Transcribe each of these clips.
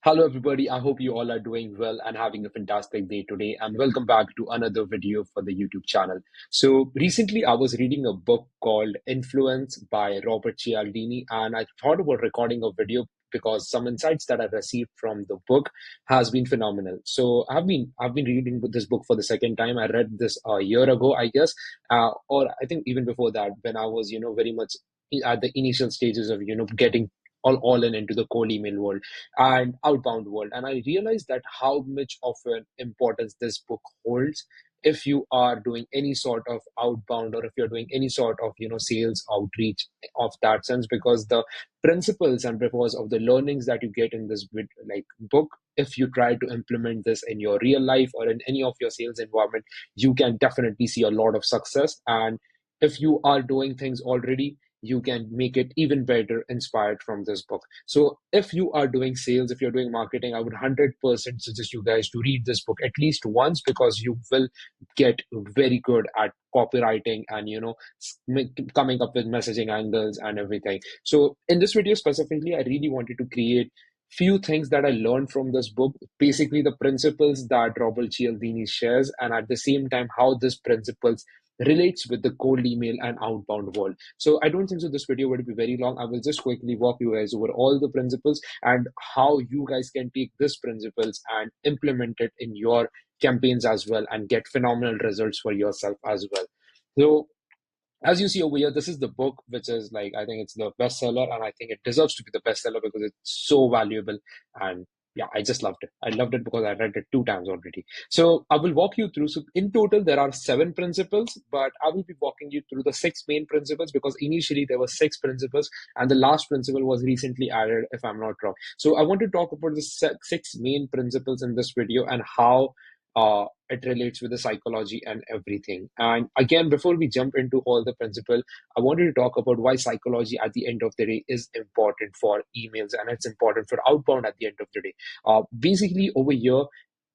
Hello, everybody. I hope you all are doing well and having a fantastic day today. And welcome back to another video for the YouTube channel. So, recently I was reading a book called Influence by Robert Cialdini, and I thought about recording a video because some insights that I received from the book has been phenomenal. So, I've been reading this book for the second time. I read this a year ago, I guess, or I think even before that, when I was, very much at the initial stages of, getting all in into the cold email world and outbound world. And I realized that how much of an importance this book holds if you are doing any sort of outbound or if you're doing any sort of sales outreach of that sense, because the principles and because of the learnings that you get in this book, if you try to implement this in your real life or in any of your sales environment, you can definitely see a lot of success. And if you are doing things already, you can make it even better inspired from this book. So if you are doing sales, if you're doing marketing, I would 100% suggest you guys to read this book at least once, because you will get very good at copywriting and coming up with messaging angles and everything. So in this video specifically, I really wanted to create few things that I learned from this book, basically the principles that Robert Cialdini shares, and at the same time how these principles relates with the cold email and outbound world. So I don't think so this video will be very long. I will just quickly walk you guys over all the principles and how you guys can take these principles and implement it in your campaigns as well and get phenomenal results for yourself as well. So as you see over here, this is the book, which is like, I think it's the bestseller, and I think it deserves to be the bestseller because it's so valuable. And yeah, I just loved it. I loved it because I read it two times already. So I will walk you through. So in total, there are seven principles, but I will be walking you through the six main principles because initially there were six principles, and the last principle was recently added, if I'm not wrong. So I want to talk about the six main principles in this video and how it relates with the psychology and everything. And again, before we jump into all the principle, I wanted to talk about why psychology at the end of the day is important for emails and it's important for outbound at the end of the day. Basically, over here,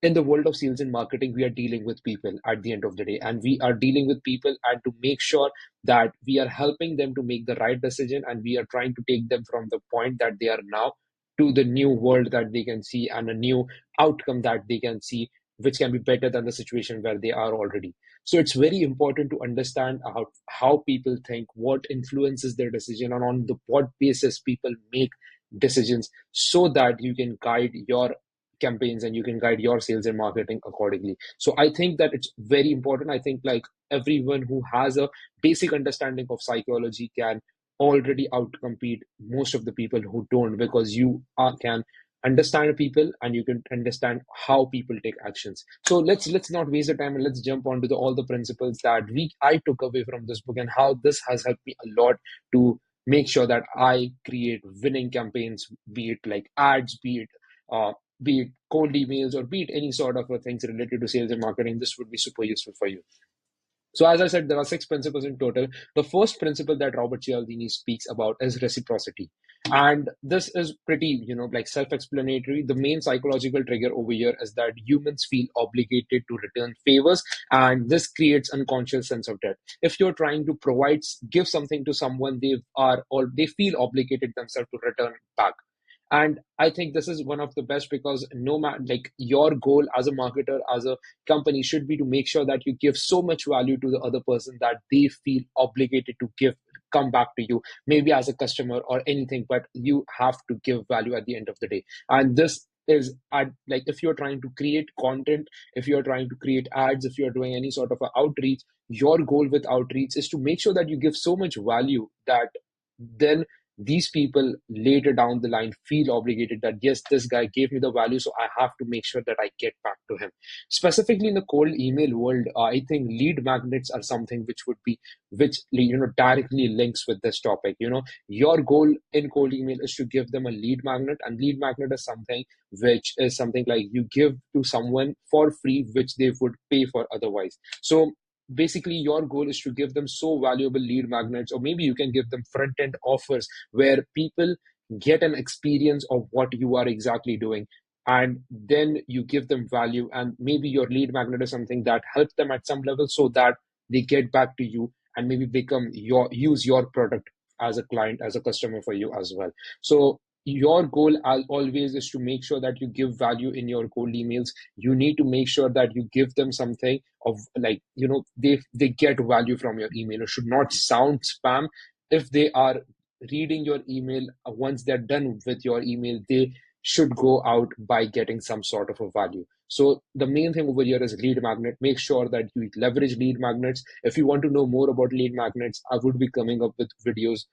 in the world of sales and marketing, we are dealing with people at the end of the day, and we are dealing with people and to make sure that we are helping them to make the right decision, and we are trying to take them from the point that they are now to the new world that they can see and a new outcome that they can see, which can be better than the situation where they are already. So it's very important to understand how people think, what influences their decision, and on the what basis people make decisions, so that you can guide your campaigns and you can guide your sales and marketing accordingly. So I think that it's very important. I think like everyone who has a basic understanding of psychology can already outcompete most of the people who don't, because you can understand people and you can understand how people take actions. So let's not waste the time and let's jump onto all the principles that we I took away from this book and how this has helped me a lot to make sure that I create winning campaigns, be it like ads, uh, be it cold emails, or be it any sort of things related to sales and marketing. This would be super useful for you. So, as I said, there are six principles in total. The first principle that Robert Cialdini speaks about is reciprocity. And this is pretty, like self-explanatory. The main psychological trigger over here is that humans feel obligated to return favors, and this creates unconscious sense of debt. If you're trying to give something to someone, they feel obligated themselves to return back. And I think this is one of the best, because no matter, like, your goal as a marketer, as a company, should be to make sure that you give so much value to the other person that they feel obligated to come back to you, maybe as a customer or anything, but you have to give value at the end of the day. And this is like, if you're trying to create content, if you're trying to create ads, if you're doing any sort of a outreach, your goal with outreach is to make sure that you give so much value that then these people later down the line feel obligated that yes, this guy gave me the value, so I have to make sure that I get back to him. Specifically in the cold email world, I think lead magnets are something which directly links with this topic. Your goal in cold email is to give them a lead magnet, and lead magnet is something which is something like you give to someone for free, which they would pay for otherwise. So basically your goal is to give them so valuable lead magnets, or maybe you can give them front end offers where people get an experience of what you are exactly doing, and then you give them value, and maybe your lead magnet is something that helps them at some level so that they get back to you and maybe use your product as a client, as a customer for you as well. So your goal always is to make sure that you give value in your cold emails. You need to make sure that you give them something of, like, they get value from your email. It should not sound spam. If they are reading your email, once they're done with your email, they should go out by getting some sort of a value. So the main thing over here is lead magnet. Make sure that you leverage lead magnets. If you want to know more about lead magnets, I would be coming up with videos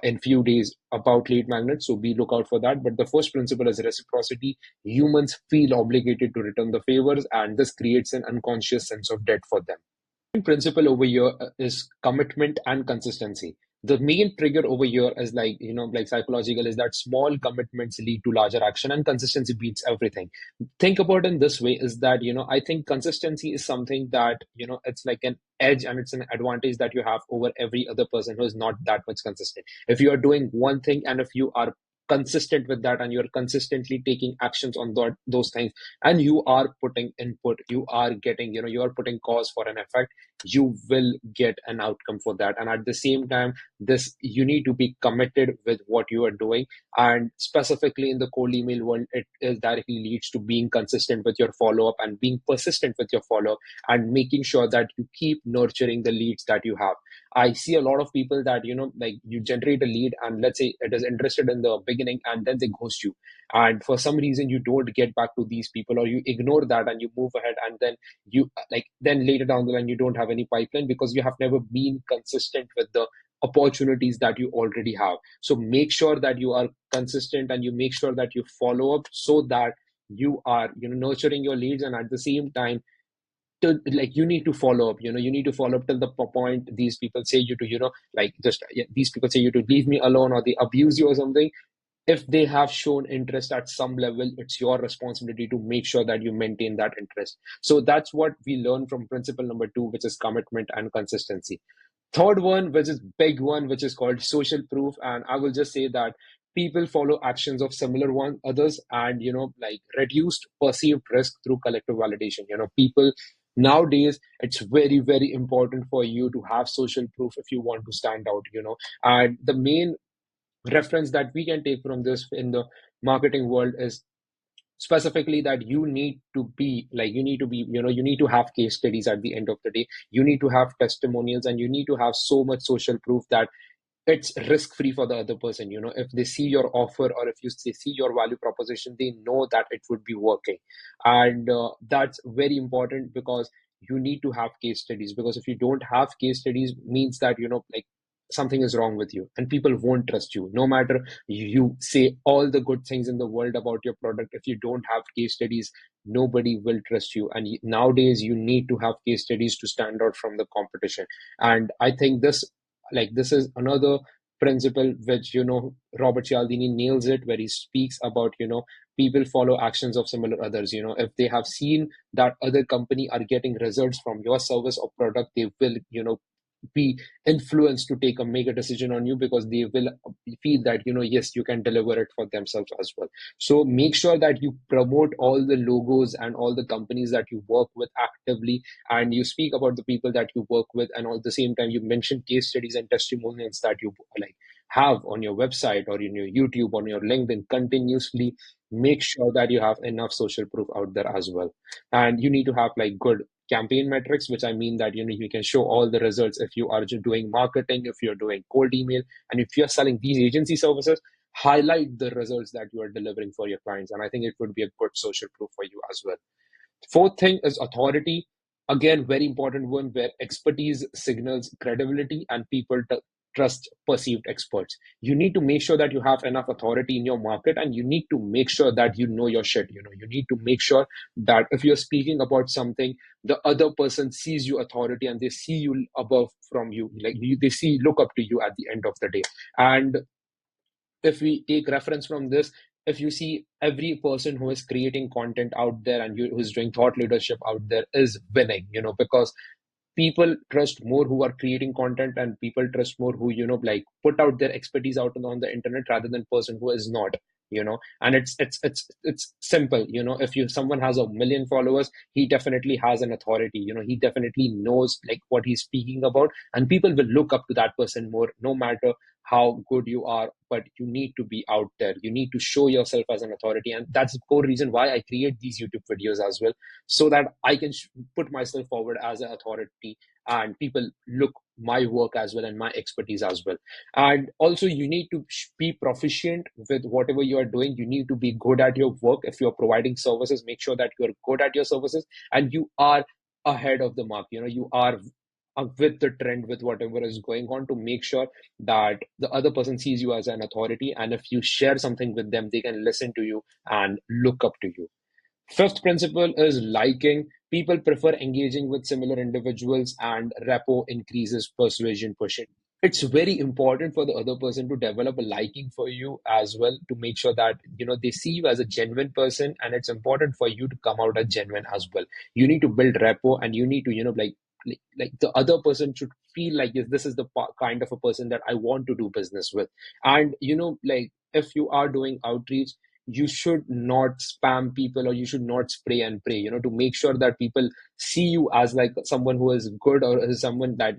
in few days about lead magnets. So be look out for that. But the first principle is reciprocity. Humans feel obligated to return the favors, and this creates an unconscious sense of debt for them. Principle over here is commitment and consistency. The main trigger over here is, like, like psychological, is that small commitments lead to larger action, and consistency beats everything. Think about it in this way, is that, I think consistency is something that, it's like an edge, and it's an advantage that you have over every other person who is not that much consistent. If you are doing one thing, and if you are consistent with that, and you're consistently taking actions on those things, and you are putting input, you are getting, you are putting cause for an effect, you will get an outcome for that. And at the same time, this, you need to be committed with what you are doing. And specifically in the cold email world, it is directly leads to being consistent with your follow-up, and being persistent with your follow-up, and making sure that you keep nurturing the leads that you have. I see a lot of people that, like, you generate a lead, and let's say it is interested in the beginning, and then they ghost you. And for some reason, you don't get back to these people, or you ignore that and you move ahead, and then you, like, then later down the line, you don't have any pipeline because you have never been consistent with the opportunities that you already have. So make sure that you are consistent, and you make sure that you follow up, so that you are, nurturing your leads. And at the same time, to, like, you need to follow up, you need to follow up till the point these people say you to, like, just, yeah, these people say you to leave me alone, or they abuse you or something. If they have shown interest at some level, it's your responsibility to make sure that you maintain that interest. So that's what we learn from principle number two, which is commitment and consistency. Third one, which is big one, which is called social proof. And I will just say that people follow actions of similar one others, and, like, reduced perceived risk through collective validation. People nowadays, it's very, very important for you to have social proof if you want to stand out. And the main reference that we can take from this in the marketing world is specifically that you need to be, like, you need to be, you need to have case studies. At the end of the day, you need to have testimonials, and you need to have so much social proof that it's risk free for the other person. If they see your offer, or if they see your value proposition, they know that it would be working. And that's very important, because you need to have case studies. Because if you don't have case studies, means that, like, something is wrong with you, and people won't trust you. No matter you say all the good things in the world about your product, if you don't have case studies, nobody will trust you. And nowadays, you need to have case studies to stand out from the competition. And I think this, like, this is another principle which, Robert Cialdini nails it, where he speaks about, people follow actions of similar others. If they have seen that other company are getting results from your service or product, they will, be influenced to make a decision on you, because they will feel that, yes, you can deliver it for themselves as well. So make sure that you promote all the logos and all the companies that you work with actively, and you speak about the people that you work with, and at the same time, you mention case studies and testimonials that you, like, have on your website, or in your YouTube, on your LinkedIn. Continuously make sure that you have enough social proof out there as well. And you need to have, like, good campaign metrics, which I mean that, you can show all the results. If you are just doing marketing, if you're doing cold email, and if you're selling these agency services, highlight the results that you are delivering for your clients. And I think it would be a good social proof for you as well. Fourth thing is authority. Again, very important one, where expertise signals credibility, and people trust perceived experts. You need to make sure that you have enough authority in your market, and you need to make sure that you know your shit. You need to make sure that if you're speaking about something, the other person sees you authority, and they see you above from you. Like, they see, look up to you at the end of the day. And if we take reference from this, if you see every person who is creating content out there, and who's doing thought leadership out there, is winning, because people trust more who are creating content, and people trust more who, like, put out their expertise out on the internet, rather than person who is not. And it's simple. If you someone has 1 million followers, he definitely has an authority. He definitely knows, like, what he's speaking about, and people will look up to that person more, no matter how good you are, but you need to be out there. You need to show yourself as an authority. And that's the core reason why I create these YouTube videos as well, so that I can put myself forward as an authority and people look my work as well and my expertise as well. And also, you need to be proficient with whatever you are doing. You need to be good at your work. If you're providing services, make sure that you're good at your services and you are ahead of the mark. You are with the trend, with whatever is going on, to make sure that the other person sees you as an authority. And if you share something with them, they can listen to you and look up to you. Fifth principle is liking. People prefer engaging with similar individuals, and rapport increases persuasion pushing. It's very important for the other person to develop a liking for you as well, to make sure that they see you as a genuine person, and it's important for you to come out as genuine as well. You need to build rapport, and you need to like the other person should feel like, yes, this is the kind of a person that I want to do business with. And like, if you are doing outreach, you should not spam people, or you should not spray and pray, to make sure that people see you as like someone who is good, or is someone that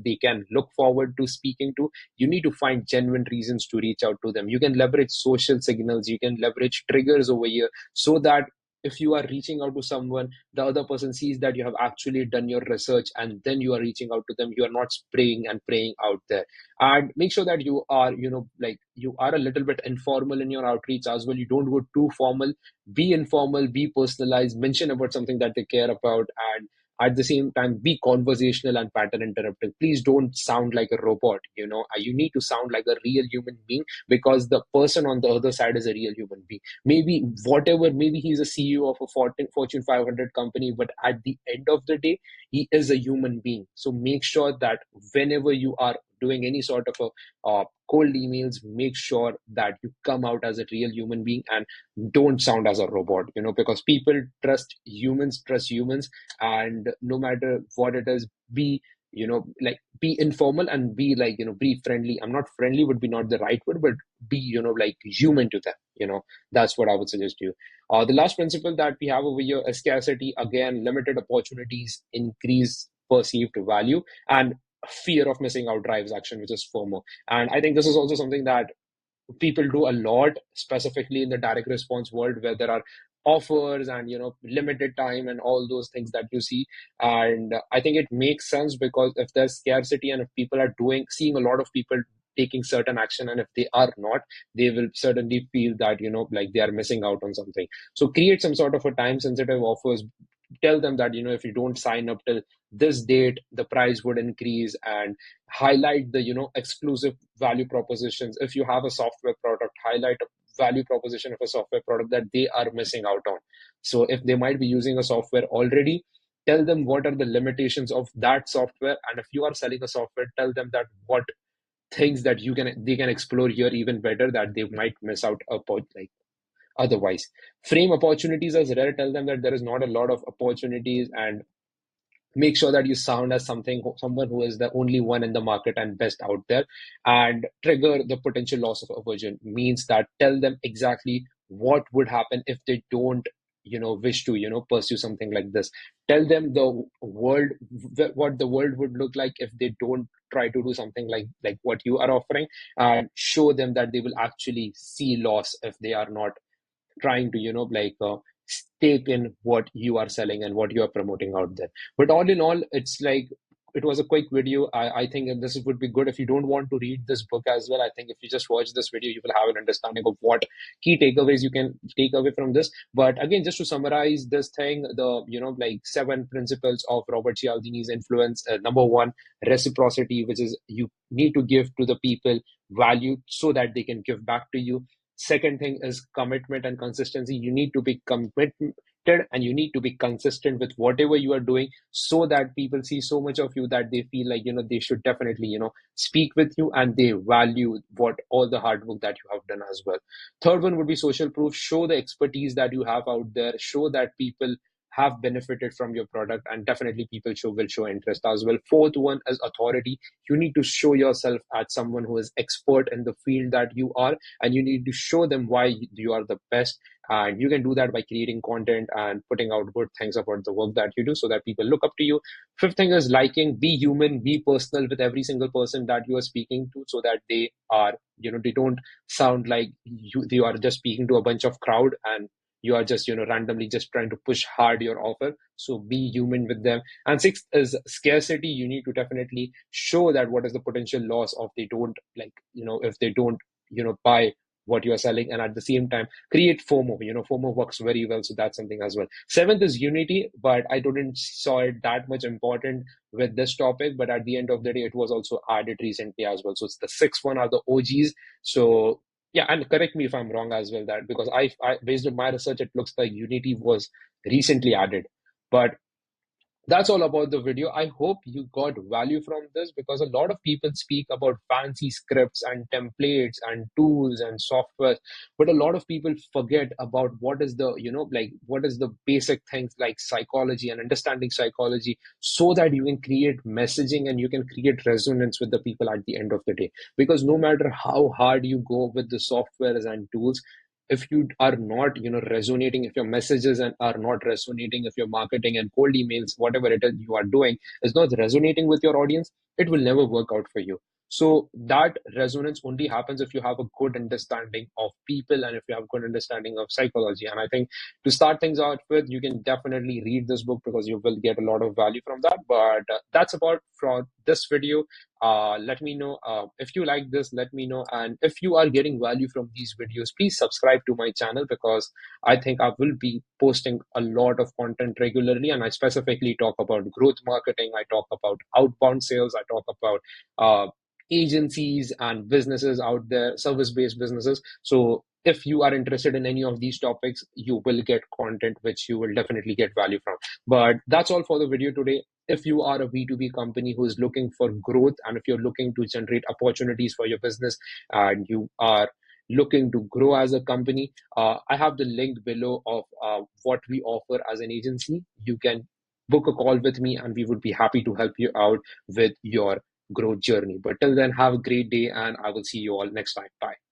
they can look forward to speaking to. You need to find genuine reasons to reach out to them. You can leverage social signals, you can leverage triggers over here, so that if you are reaching out to someone, the other person sees that you have actually done your research, and then you are reaching out to them. You are not spraying and praying out there. And make sure that you are like, you are a little bit informal in your outreach as well. You don't go too formal. Be informal, be personalized, mention about something that they care about, and at the same time be conversational and pattern interrupting. Please don't sound like a robot. You need to sound like a real human being, because the person on the other side is a real human being. Maybe he's a CEO of a Fortune 500 company, but at the end of the day, he is a human being. So make sure that whenever you are doing any sort of cold emails, make sure that you come out as a real human being and don't sound as a robot, because people trust humans. And no matter what it is, be like, be informal, and be like, be friendly. I'm not friendly, would be not the right word, but be like human to them. That's what I would suggest to you. The last principle that we have over here is scarcity. Again, limited opportunities increase perceived value, and fear of missing out drives action, which is FOMO. And I think this is also something that people do a lot, specifically in the direct response world, where there are offers and limited time and all those things that you see. And I think it makes sense, because if there's scarcity, and if people are seeing a lot of people taking certain action, and if they are not, they will certainly feel that like they are missing out on something. So create some sort of a time sensitive offers. Tell them that if you don't sign up till this date, the price would increase. And highlight the exclusive value propositions. If you have a software product, highlight a value proposition of a software product that they are missing out on. So if they might be using a software already, tell them what are the limitations of that software. And if you are selling a software, tell them that what things that they can explore here even better, that they might miss out upon, like, otherwise. Frame opportunities as rare. Tell them that there is not a lot of opportunities, and make sure that you sound as someone who is the only one in the market and best out there. And trigger the potential loss of aversion means that tell them exactly what would happen if they don't wish to pursue something like this. Tell them the world, what the world would look like if they don't try to do something like what you are offering. And show them that they will actually see loss if they are not trying to stake in what you are selling and what you are promoting out there. But all in all, it's like, it was a quick video. I think this would be good. If you don't want to read this book as well, I think if you just watch this video, you will have an understanding of what key takeaways you can take away from this. But again, just to summarize this thing, the like 7 principles of Robert Cialdini's influence. Number one, reciprocity, which is you need to give to the people value so that they can give back to you. Second thing is commitment and consistency. You need to be committed, and you need to be consistent with whatever you are doing, so that people see so much of you that they feel like they should definitely speak with you, and they value what all the hard work that you have done as well. Third one would be social proof. Show the expertise that you have out there. Show that people have benefited from your product, and definitely people will show interest as well. Fourth one is authority. You need to show yourself as someone who is expert in the field that you are, and you need to show them why you are the best. And you can do that by creating content and putting out good things about the work that you do so that people look up to you. Fifth thing is liking. Be human, be personal with every single person that you are speaking to, so that they are, they don't sound like you are just speaking to a bunch of crowd, and you are just, randomly just trying to push hard your offer. So be human with them. And sixth is scarcity. You need to definitely show that what is the potential loss of they don't, like, if they don't, buy what you are selling. And at the same time, create FOMO. FOMO works very well, so that's something as well. Seventh is unity, but I didn't saw it that much important with this topic, but at the end of the day, it was also added recently as well. So it's the sixth one are the OGs. So yeah, and correct me if I'm wrong as well, that because I based on my research, it looks like unity was recently added. But that's all about the video. I hope you got value from this, because a lot of people speak about fancy scripts and templates and tools and software, but a lot of people forget about what is the, like what is the basic things like psychology and understanding psychology, so that you can create messaging and you can create resonance with the people at the end of the day. Because no matter how hard you go with the softwares and tools, if you are not, resonating, if your messages and are not resonating, if your marketing and cold emails, whatever it is you are doing, is not resonating with your audience, it will never work out for you. So that resonance only happens if you have a good understanding of people and if you have good understanding of psychology. And I think to start things out with, you can definitely read this book, because you will get a lot of value from that. But that's about for this video. Let me know if you like this. Let me know, and if you are getting value from these videos, please subscribe to my channel, because I think I will be posting a lot of content regularly, and I specifically talk about growth marketing, I talk about outbound sales, I talk about agencies and businesses out there, service-based businesses. So if you are interested in any of these topics, you will get content which you will definitely get value from. But that's all for the video today. If you are a B2B company who is looking for growth, and if you're looking to generate opportunities for your business, and you are looking to grow as a company, I have the link below of what we offer as an agency. You can book a call with me, and we would be happy to help you out with your growth journey. But till then, have a great day, and I will see you all next time. Bye.